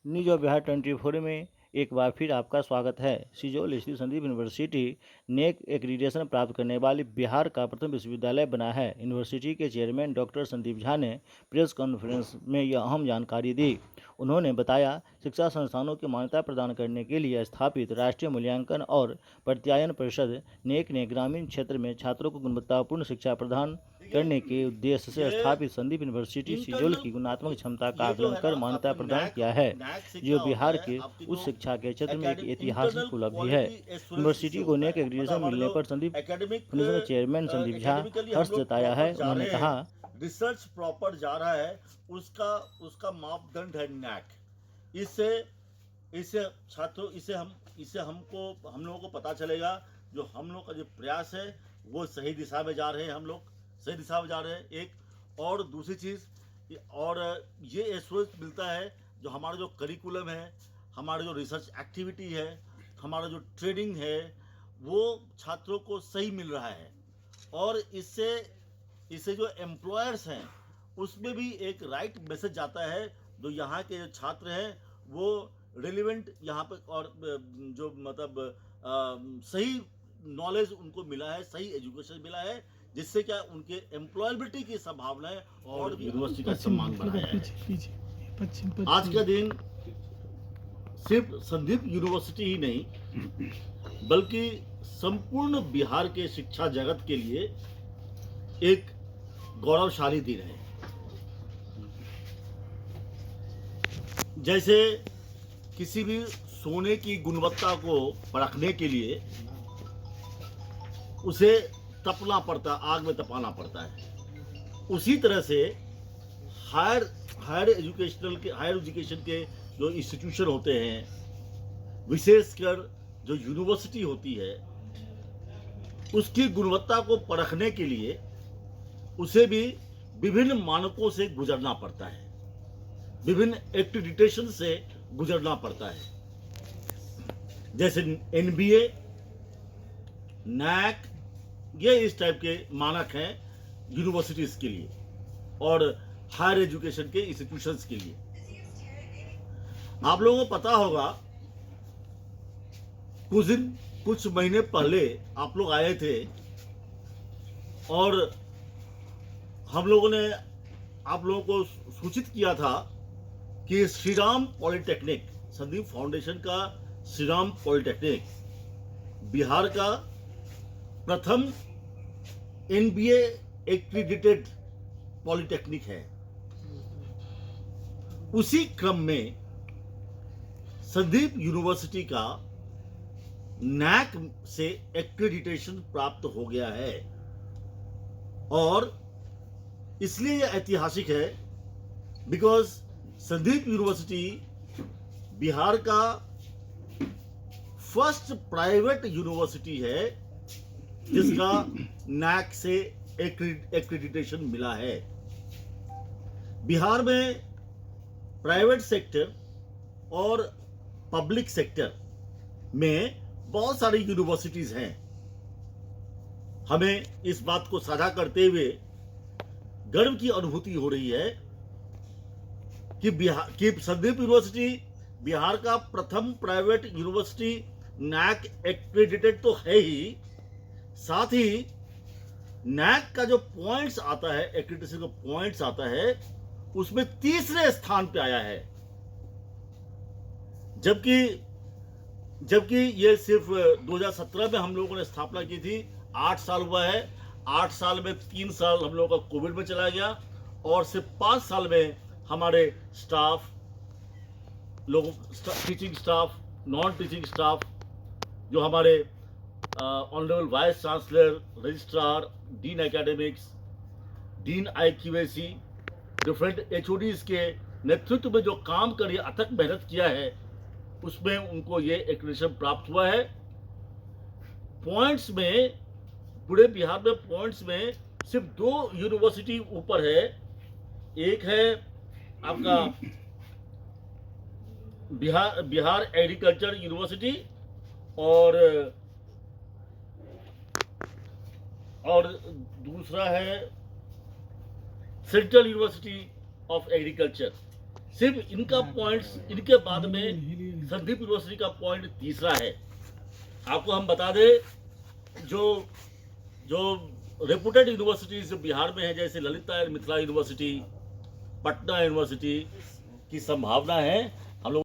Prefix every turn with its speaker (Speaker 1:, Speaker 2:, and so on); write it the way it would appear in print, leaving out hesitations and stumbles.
Speaker 1: News of Bihar 24 में एक बार फिर आपका स्वागत है। सिजौल स्थित संदीप यूनिवर्सिटी नेक एक्रीडिटेशन प्राप्त करने वाली बिहार का प्रथम विश्वविद्यालय बना है। यूनिवर्सिटी के चेयरमैन डॉक्टर संदीप झा ने प्रेस कॉन्फ्रेंस में यह अहम जानकारी दी। उन्होंने बताया, शिक्षा संस्थानों की मान्यता प्रदान करने के लिए स्थापित राष्ट्रीय मूल्यांकन और प्रत्यायन परिषद नेक ने ग्रामीण क्षेत्र में छात्रों को गुणवत्तापूर्ण शिक्षा प्रदान करने के उद्देश्य से स्थापित संदीप यूनिवर्सिटी सिजौल की गुणात्मक क्षमता का आकलन कर मान्यता प्रदान किया है, जो बिहार के उच्च शिक्षा के क्षेत्र में एक ऐतिहासिक उपलब्धि है। यूनिवर्सिटी को नेक एक्रीडिटेशन मिलने पर संदीप फाउंडेशन के चेयरमैन संदीप झा हर्ष जताया है। उन्होंने कहा,
Speaker 2: रिसर्च प्रॉपर जा रहा है, उसका उसका मापदंड है नैक। इससे इससे छात्रों हम लोगों को पता चलेगा जो हम लोग का जो प्रयास है वो सही दिशा में जा रहे हैं, हम लोग सही दिशा में जा रहे हैं। एक और दूसरी चीज़ और ये एश्योरेंस मिलता है जो हमारा जो करिकुलम है, हमारा जो रिसर्च एक्टिविटी है, हमारा जो ट्रेनिंग है, वो छात्रों को सही मिल रहा है। और इससे जो एम्प्लॉयर्स हैं उसमें भी एक राइट मैसेज जाता है। जो यहाँ के जो छात्र हैं वो रिलेवेंट यहाँ पे और जो मतलब सही नॉलेज उनको मिला है, सही एजुकेशन मिला है, जिससे क्या उनके एम्प्लॉयबिलिटी की संभावनाएं और यूनिवर्सिटी का सम्मान बढ़ाया है। आज का दिन सिर्फ संदीप यूनिवर्सिटी ही नहीं बल्कि संपूर्ण बिहार के शिक्षा जगत के लिए एक गौरवशाली दिन है। जैसे किसी भी सोने की गुणवत्ता को परखने के लिए उसे तपना पड़ता, आग में तपाना पड़ता है। उसी तरह से हायर एजुकेशन के जो इंस्टीट्यूशन होते हैं, विशेषकर जो यूनिवर्सिटी होती है, उसकी गुणवत्ता को परखने के लिए उसे भी विभिन्न मानकों से गुजरना पड़ता है, विभिन्न एक्रीडिटेशन से गुजरना पड़ता है। जैसे एनबीए, नैक, ये इस टाइप के मानक हैं यूनिवर्सिटीज के लिए और हायर एजुकेशन के इंस्टीट्यूशंस के लिए। आप लोगों को पता होगा कुछ महीने पहले आप लोग आए थे और हम लोगों ने आप लोगों को सूचित किया था कि श्रीराम पॉलिटेक्निक, संदीप फाउंडेशन का श्रीराम पॉलिटेक्निक बिहार का प्रथम एनबीए एक्रीडिटेड पॉलिटेक्निक है। उसी क्रम में संदीप यूनिवर्सिटी का नैक से एक्रीडिटेशन प्राप्त हो गया है और इसलिए यह ऐतिहासिक है बिकॉज संदीप यूनिवर्सिटी बिहार का फर्स्ट प्राइवेट यूनिवर्सिटी है जिसका नैक से एक्रीडिटेशन मिला है। बिहार में प्राइवेट सेक्टर और पब्लिक सेक्टर में बहुत सारी यूनिवर्सिटीज हैं। हमें इस बात को साझा करते हुए गर्व की अनुभूति हो रही है कि संदीप यूनिवर्सिटी बिहार का प्रथम प्राइवेट यूनिवर्सिटी नैक एक्रीडिटेड तो है ही, साथ ही नैक का जो पॉइंट्स आता है, एक्रीडिटेशन का पॉइंट्स आता है, उसमें तीसरे स्थान पे आया है। जबकि ये सिर्फ 2017 में हम लोगों ने स्थापना की थी। 8 साल हुआ है। 8 साल में 3 साल हम लोगों का कोविड में चला गया और सिर्फ 5 साल में हमारे स्टाफ लोगों, teaching staff, non teaching staff, जो हमारे honourable vice chancellor, registrar, dean academics, dean IQAC, different HODs के नेतृत्व में जो काम कर अथक मेहनत किया है, उसमें उनको ये एक्रीडिटेशन प्राप्त हुआ है। पॉइंट्स में, पूरे बिहार में पॉइंट्स में सिर्फ 2 यूनिवर्सिटी ऊपर है। एक है आपका बिहार एग्रीकल्चर यूनिवर्सिटी और दूसरा है सेंट्रल यूनिवर्सिटी ऑफ एग्रीकल्चर, सिर्फ इनका पॉइंट्स, इनके बाद में संदीप यूनिवर्सिटी का पॉइंट तीसरा है। आपको हम बता दें, जो रेपुटेड यूनिवर्सिटीज जो बिहार में है, जैसे Lalita and Mithila university, Patna university की संभावना है